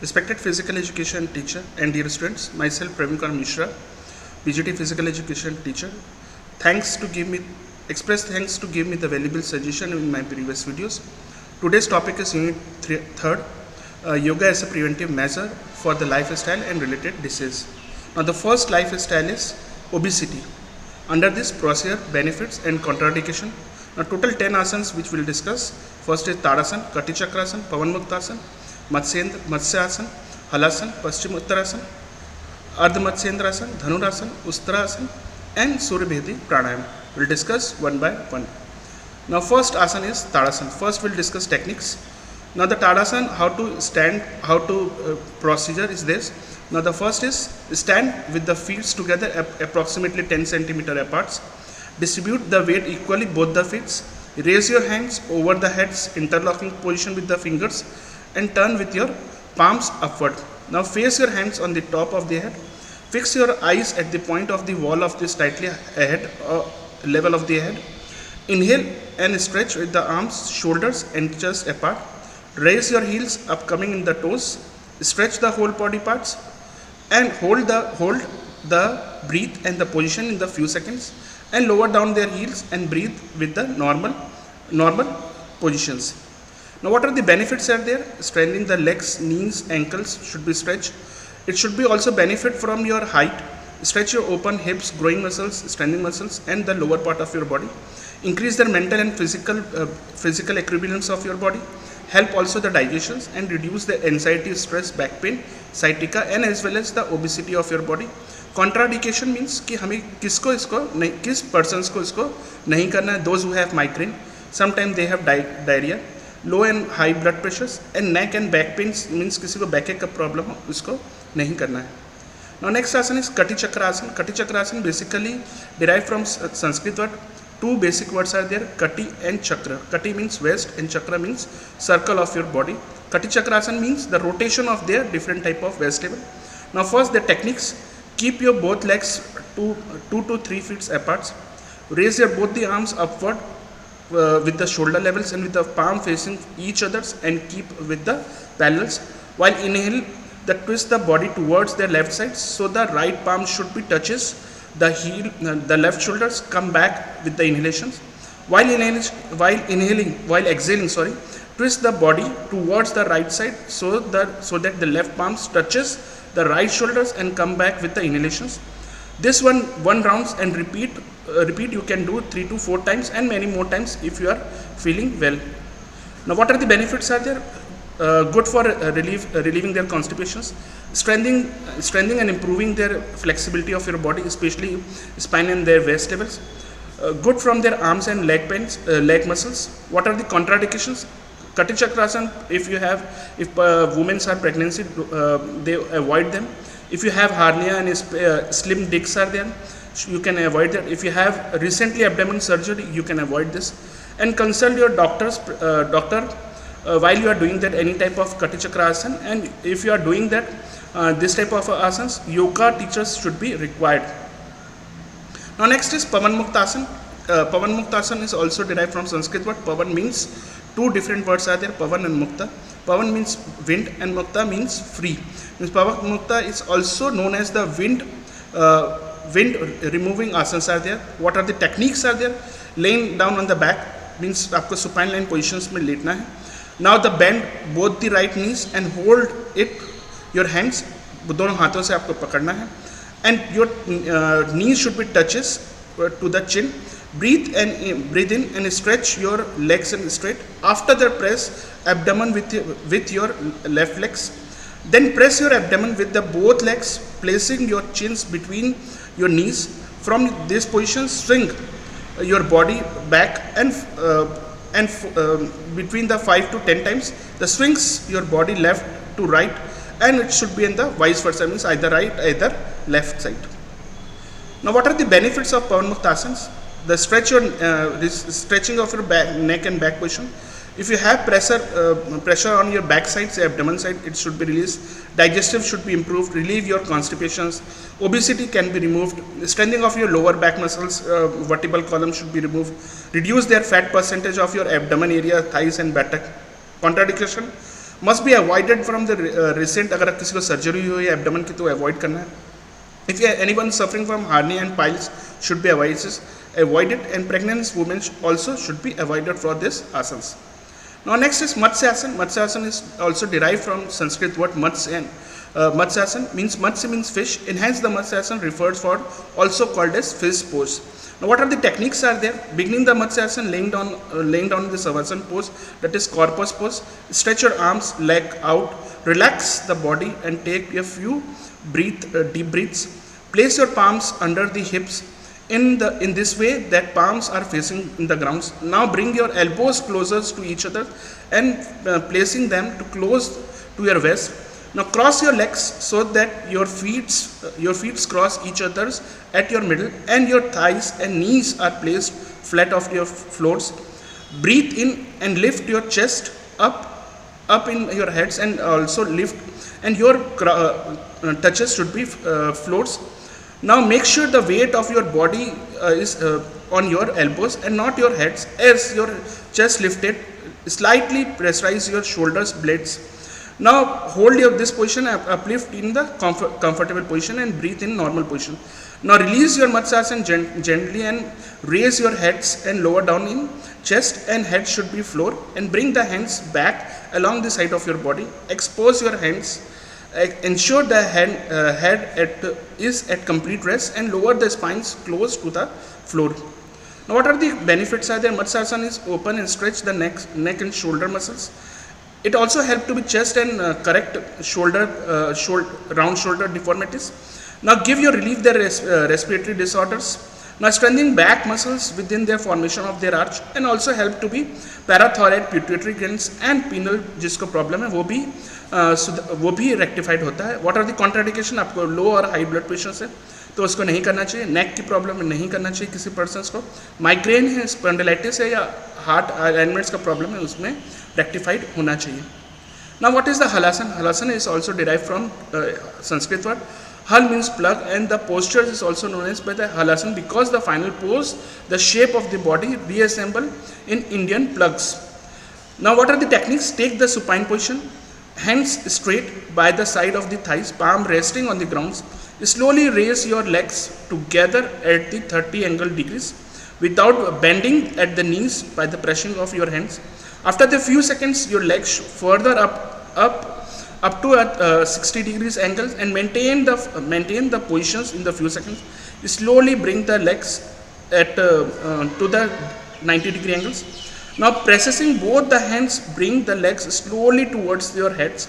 Respected physical education teacher and dear students, myself Praveen Mishra, PGT physical education teacher. Express thanks to give me the valuable suggestion in my previous videos. Today's topic is Unit 3, Yoga as a preventive measure for the lifestyle and related disease. Now the first lifestyle is obesity. Under this procedure, benefits and contraindication. Now total 10 asanas which we will discuss. First is Tadasana, Kati Chakrasana, Pavanmuktasana, Matsayasana, Halasana, Paschimottasana, Ardh Matsyendrasana, Dhanurasana, Ustrasana and Suryabedhan Pranayama. We will discuss one by one. Now first asana is Tadasana. First we will discuss techniques. Now the Tadasana, how to stand, procedure is this. Now the first is stand with the feet together approximately 10 centimeter apart. Distribute the weight equally both the feet. Raise your hands over the heads, interlocking position with the fingers and turn with your palms upward. Now face your hands on the top of the head. Fix your eyes at the point of the wall of this slightly ahead or level of the head. Inhale and stretch with the arms, shoulders and chest apart. Raise your heels up coming in the toes. Stretch the whole body parts and hold the breathe and the position in the few seconds and lower down their heels and breathe with the normal positions. Now what are the benefits are there? Strengthening the legs, knees, ankles should be stretched. It should be also benefit from your height. Stretch your open hips, growing muscles, strengthening muscles and the lower part of your body. Increase the mental and physical equilibrium of your body. Help also the digestion and reduce the anxiety, stress, back pain, sciatica and as well as the obesity of your body. Contraindication means कि हमें किस persons को इसको नहीं करना है. Those who have migraine, sometimes they have diarrhea, low and high blood pressures and neck and back pains means किसी को back का problem हो उसको नहीं करना है. Now next asana is Kati Chakrasana. Kati Chakrasana basically derived from Sanskrit word. Two basic words are there, Kati and Chakra. Kati means waist and Chakra means circle of your body. Kati Chakrasana means the rotation of their different type of vegetable. Now first the techniques. Keep your both legs 2 to 3 feet apart. Raise your both the arms upward with the shoulder levels and with the palm facing each others and keep with the parallels. While inhale, twist the body towards the left side so the right palm should be touches the heel, the left shoulders. Come back with the inhalations. While exhaling, twist the body towards the right side so that the left palm touches the right shoulders and come back with the inhalations. This one rounds and repeat. You can do 3 to 4 times and many more times if you are feeling well. Now what are the benefits are there? Good for relieving their constipations, strengthening and improving their flexibility of your body, especially spine and their waist levels. Good from their arms and leg pains, leg muscles. What are the contraindications? Kati Chakrasana, if women are pregnancy, they avoid them. If you have hernia and slim discs are there, you can avoid that. If you have recently abdomen surgery, you can avoid this. And consult your doctor while you are doing that any type of Kati Chakrasana. And if you are doing that, this type of asanas, yoga teachers should be required. Now next is Pavanmuktasana. Pavanmuktasana is also derived from Sanskrit word. Pavan means two different words are there, Pavan and Mukta. Pavan means wind and Mukta means free. Means Pavanmukta is also known as the wind removing asanas are there. What are the techniques are there? Laying down on the back means आपको supine line positions में लेटना है. Now the bend both the right knees and hold it, your hands, दोनों हाथों से आपको पकड़ना है. And your knees should be touches to the chin. Breathe in and stretch your legs and straight. After that, press abdomen with your left legs. Then press your abdomen with the both legs, placing your chins between your knees. From this position, swing your body back and between the 5 to 10 times. The swings your body left to right, and it should be in the vice versa, means either right, either left side. Now, what are the benefits of Pavanmuktasana? The stretching of your neck and back position. If you have pressure on your back side, say abdomen side, it should be released. Digestive should be improved. Relieve your constipations. Obesity can be removed. Strengthening of your lower back muscles, vertebral column should be removed. Reduce their fat percentage of your abdomen area, thighs and buttock. Contraindication. Must be avoided from the recent, अगर किसी को surgery हुई है abdomen की तो avoid करना है. If anyone suffering from hernia and piles should be avoided, and pregnant women also should be avoided for this asanas. Now next is Matsayasana. Matsayasana is also derived from Sanskrit word Matsayasana means fish, and hence the Matsayasana refers for also called as fish pose. Now what are the techniques are there? Beginning the Matsayasana, laying down in the Savasana pose, that is corpus pose. Stretch your arms, leg out, relax the body and take a few deep breaths. Place your palms under the hips in this way that palms are facing in the ground. Now bring your elbows closer to each other and placing them to close to your waist. Now cross your legs so that your feet cross each other's at your middle, and your thighs and knees are placed flat off your floors. Breathe in and lift your chest up in your heads, and also lift, and your touches should be floors. Now make sure the weight of your body is on your elbows and not your heads. As your chest lifted, slightly pressurize your shoulders blades. Now hold this position, uplift in the comfortable position and breathe in normal position. Now release your Matsayasana gently and raise your heads and lower down in chest and head should be floor, and bring the hands back along the side of your body. Expose your hands. Ensure the head is at complete rest and lower the spines close to the floor. Now what are the benefits are there? Matsayasana is open and stretch the neck and shoulder muscles. It also helps to be chest and correct round shoulder deformities. Now give your relief the respiratory disorders. Now strengthening back muscles within their formation of their arch, and also help to be parathyroid, pituitary glands and penile जिसको problem है वो भी rectified होता है. What are the contraindication? आपको लो और high blood pressure से तो उसको नहीं करना चाहिए. नेक की प्रॉब्लम नहीं करना चाहिए किसी पर्सन को. माइग्रेन है, स्पॉन्डिलाइटिस है या हार्ट अलाइनमेंट्स का प्रॉब्लम है, उसमें रेक्टिफाइड होना चाहिए. Now what is the Halasana? Halasana is also derived from Sanskrit word. Hal means plug, and the posture is also known as by the Halasana because the final pose, the shape of the body reassemble in Indian plugs. Now what are the techniques? Take the supine position, hands straight by the side of the thighs, palm resting on the ground. Slowly raise your legs together at the 30 angle degrees without bending at the knees by the pressing of your hands. After the few seconds, your legs further up to 60 degrees angles, and maintain the positions in the few seconds. Slowly bring the legs to the 90 degree angles. Now pressing both the hands, bring the legs slowly towards your heads.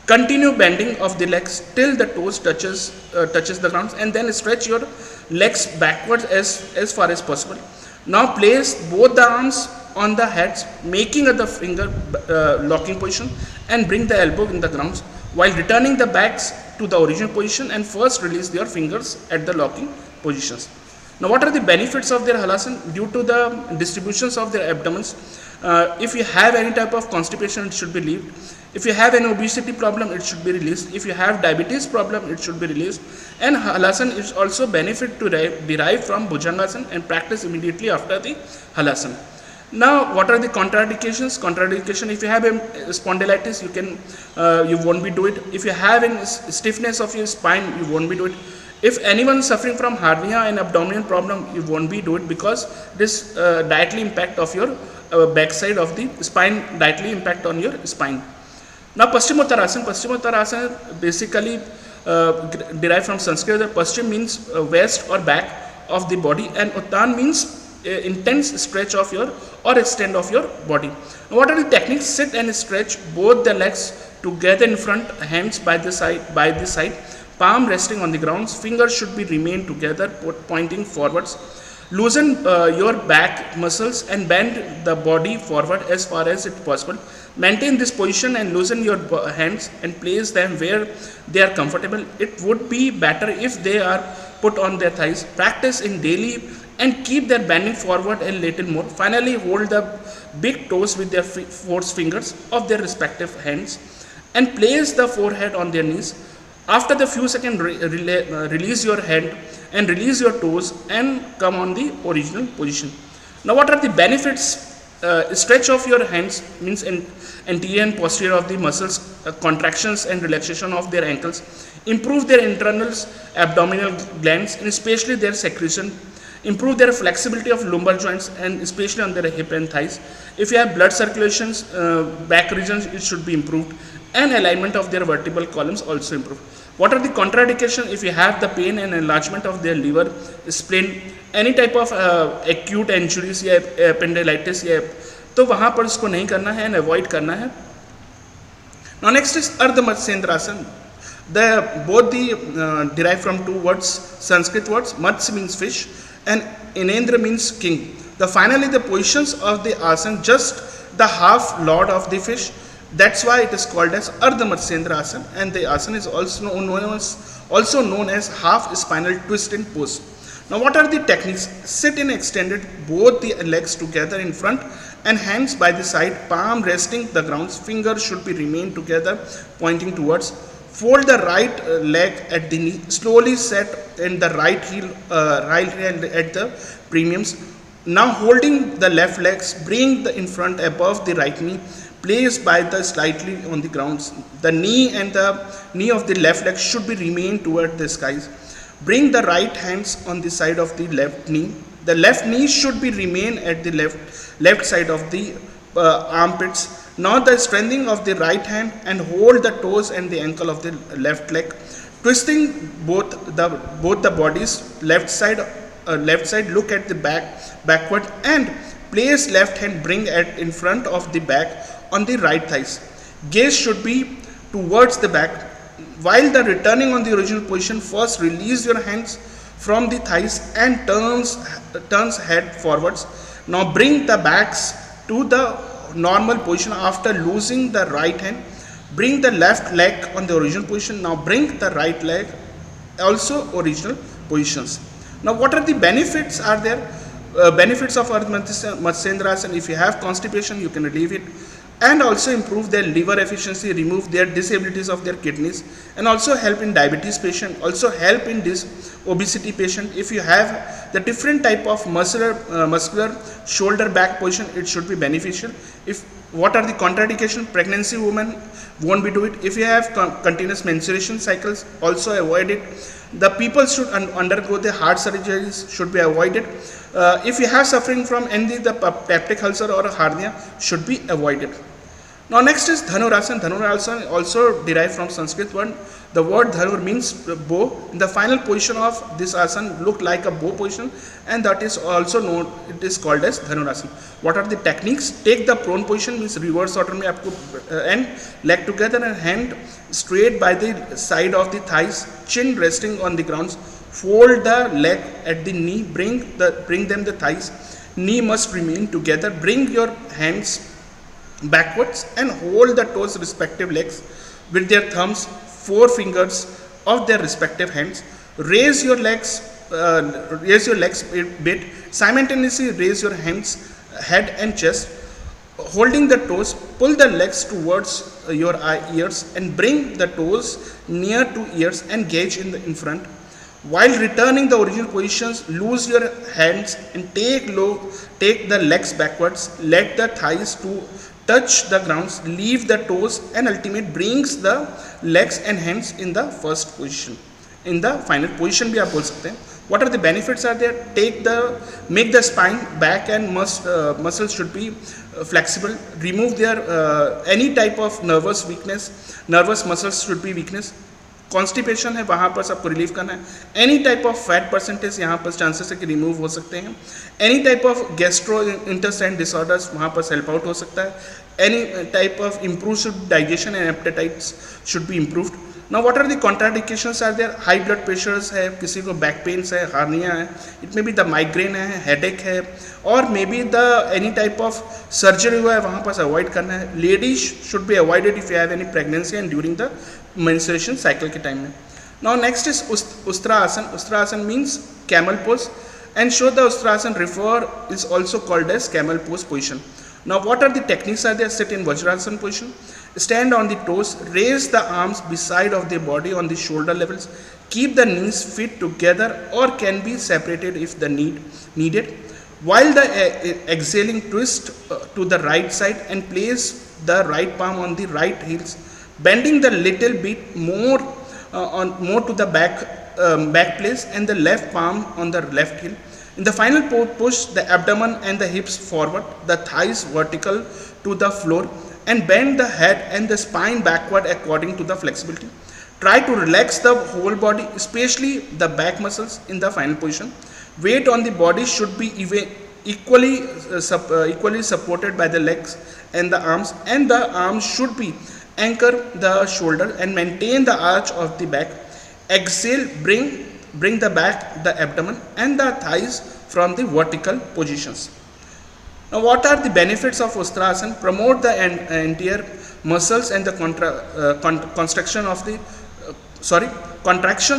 Continue bending of the legs till the toes touches the ground, and then stretch your legs backwards as far as possible. Now place both the arms on the heads, making the finger locking position, and bring the elbow in the ground while returning the backs to the original position, and first release your fingers at the locking positions. Now what are the benefits of their Halasana? Due to the distributions of their abdomens, if you have any type of constipation, it should be relieved. If you have an obesity problem, it should be released. If you have diabetes problem, it should be released. And Halasana is also benefit to derive from Bhujangasana and practice immediately after the Halasana. Now what are the contraindications? Contraindication: if you have a spondylitis, you won't be do it. If you have a stiffness of your spine, you won't be do it. If anyone suffering from hernia and abdominal problem, you won't be do it because this directly impact of your backside of the spine, directly impact on your spine. Now Paschimottanasana basically derived from Sanskrit. Paschim means west or back of the body, and Uttan means intense stretch of your or extend of your body. Now what are the techniques? Sit and stretch both the legs together in front, hands by the side, palm resting on the ground. Fingers should be remain together, pointing forwards. Loosen your back muscles and bend the body forward as far as it possible. Maintain this position and loosen your hands and place them where they are comfortable. It would be better if they are put on their thighs. Practice in daily and keep their bending forward a little more. Finally, hold the big toes with their force fingers of their respective hands and place the forehead on their knees. After the few seconds, release your hand and release your toes and come on the original position. Now what are the benefits Stretch of your hands means anterior and posterior of the muscles, contractions and relaxation of their ankles, improve their internal abdominal glands and especially their secretion, improve their flexibility of lumbar joints and especially on their hip and thighs. If you have blood circulations, back regions, it should be improved, and alignment of their vertebral columns also improved. What are the contraindications? If you have the pain and enlargement of their liver, spleen, any type of acute injuries या appendicitis या तो वहाँ पर उसको नहीं करना है and avoid करना है. Now next is Ardh Matsyendrasana. Both derived from two words, Sanskrit words. Matsya means fish and Inendra means king. Finally the positions of the asana, just the half lord of the fish. That's why it is called as Ardh Matsyendrasana, and the asana is also known as half spinal twist in pose. Now what are the techniques? Sit in extended both the legs together in front and hands by the side, palm resting the ground, fingers should be remain together pointing towards. Fold the right leg at the knee, slowly set in the right heel at the premiums. Now holding the left legs, bring the in front above the right knee, place by the slightly on the ground. The knee and the knee of the left leg should be remain toward the skies. Bring the right hands on the side of the left knee. The left knee should be remain at the left side of the armpits. Now the strengthening of the right hand and hold the toes and the ankle of the left leg. Twisting both the bodies, left side look at the backward and place left hand bring at in front of the back on the right thighs. Gaze should be towards the back. While the returning on the original position, first release your hands from the thighs and turns head forwards. Now bring the backs to the normal position after losing the right hand. Bring the left leg on the original position. Now bring the right leg also original positions. Now what are the benefits are there? Benefits of Ardh Matsyendrasana: if you have constipation, you can relieve it, and also improve their liver efficiency, remove their disabilities of their kidneys, and also help in diabetes patient, also help in this obesity patient. If you have the different type of muscular shoulder back position, it should be beneficial. What are the contraindications? Pregnancy women won't be do it. If you have continuous menstruation cycles, also avoid it. The people should undergo the heart surgeries, should be avoided. If you have suffering from any the peptic ulcer or a hernia, should be avoided. Now next is Dhanurasana. Dhanurasana also derived from Sanskrit word. The word Dhanur means bow. The final position of this asana look like a bow position, and that is also known, it is called as Dhanurasana. What are the techniques? Take the prone position, means reverse order में आपको and leg together and hand straight by the side of the thighs, chin resting on the ground. Fold the leg at the knee, bring them the thighs. Knee must remain together. Bring your hands backwards and hold the toes respective legs with their thumbs, 4 fingers of their respective hands. Raise your legs a bit. Simultaneously raise your hands, head and chest. Holding the toes, pull the legs towards your ears and bring the toes near to ears and gaze in front. While returning the original positions, lose your hands and take the legs backwards. Let the thighs to touch the ground, leave the toes, and ultimately brings the legs and hands in the first position. In the final position भी आप बोल सकते हैं. What are the benefits are there? Make the spine, back and muscles should be flexible. Remove their any type of nervous muscles should be weakness. Constipation है वहाँ पर सबको relieve करना है. Any type of fat percentage यहाँ पर chances है कि रिमूव हो सकते हैं. Any type of gastro intestine disorders वहाँ पर हेल्प आउट हो सकता है. Any type of improve digestion and appetites should be improved. Now what are the contraindications are there? High blood pressures है, किसी को बैक पेन्स है, हार्निया है, it may be the migraine है, हेडेक है, और may be the any type of surgery हुआ है वहाँ पर अवॉइड करना है. Ladies should be avoided if you have any pregnancy and during the menstruation cycle के time में. Now next is Ustrasana. Ustrasana means camel pose, and show the Ustrasana is also called as camel pose position. Now what are the techniques are there? Sit in Vajrasana position, stand on the toes, raise the arms beside of the body on the shoulder levels, keep the knees fit together or can be separated if the needed. While the exhaling, twist to the right side and place the right palm on the right heels, bending the little bit more more to the back place and the left palm on the left heel. In the final push the abdomen and the hips forward, the thighs vertical to the floor, and bend the head and the spine backward according to the flexibility. Try to relax the whole body, especially the back muscles in the final position. Weight on the body should be equally supported by the legs and the arms should be anchor the shoulder and maintain the arch of the back. Exhale, bring the back, the abdomen and the thighs from the vertical positions. Now, what are the benefits of Ustrasana? Promote the entire muscles and the contractions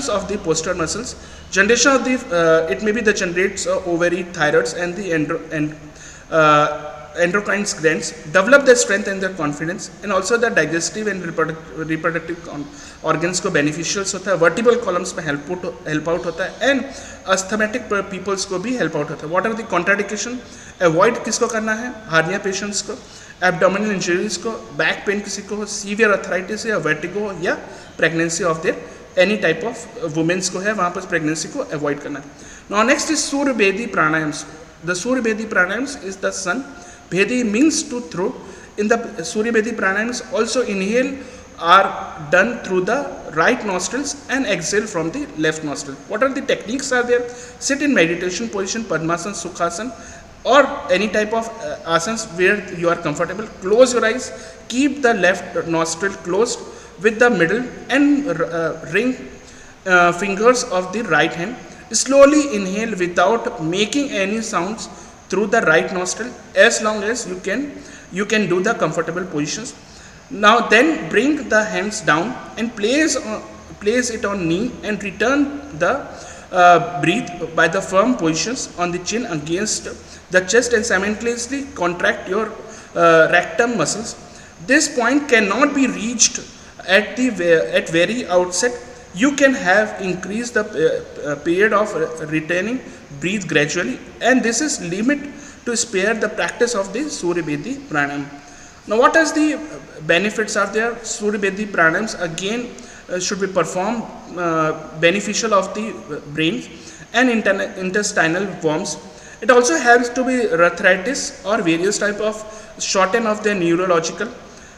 of the posterior muscles. Generation of the it may be the generates ovary, thyroids, and the endocrine glands. Develop the strength and the confidence, and also the digestive and reproductive organs को beneficials होता है. Vertebral columns में help out होता है, and asthmatic peoples को भी help out होता है. What are the contraindication? Avoid किसको करना है? Hernia patients को, abdominal injuries को, back pain किसी को हो, severe arthritis या vertigo या pregnancy of their any type of women's को है, वहाँ पर pregnancy को avoid करना है. Now next is Suryabedhan Pranayams. The Suryabedhan Pranayams is the sun. Bhedi means to throw. In the Suryabedhan Pranayams also inhale are done through the right nostrils and exhale from the left nostril. What are the techniques are there? Sit in meditation position, Padmasana, Sukhasana, or any type of asanas where you are comfortable. Close your eyes, keep the left nostril closed with the middle and ring fingers of the right hand. Slowly inhale without making any sounds through the right nostril as long as you can do the comfortable positions. Now then bring the hands down and place it on knee and return the breathe by the firm positions on the chin against the chest and simultaneously contract your rectum muscles. This point cannot be reached at very outset. You can have increased the period of retaining breathe gradually, and this is limit to spare the practice of the Suryabedhan Pranayama. Now, what is the benefits are there? Suryabedhan Pranayams again should be performed beneficial of the brain and intestinal worms. It also helps to be arthritis or various type of shorten of the neurological.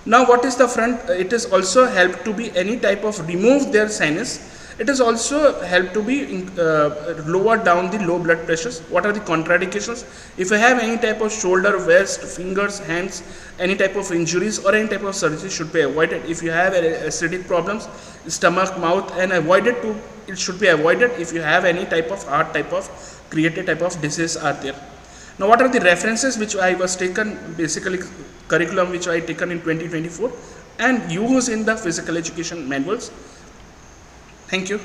Now, what is the front? It is also help to be any type of remove their sinus. It is also help to be lower down the low blood pressures. What are the contraindications? If you have any type of shoulder, waist, fingers, hands, any type of injuries or any type of surgery should be avoided. If you have acidic problems, stomach, mouth, and it should be avoided. If you have any type of heart type of created type of disease are there. Now, what are the references which I was taken, basically curriculum which I taken in 2024 and used in the physical education manuals. Thank you.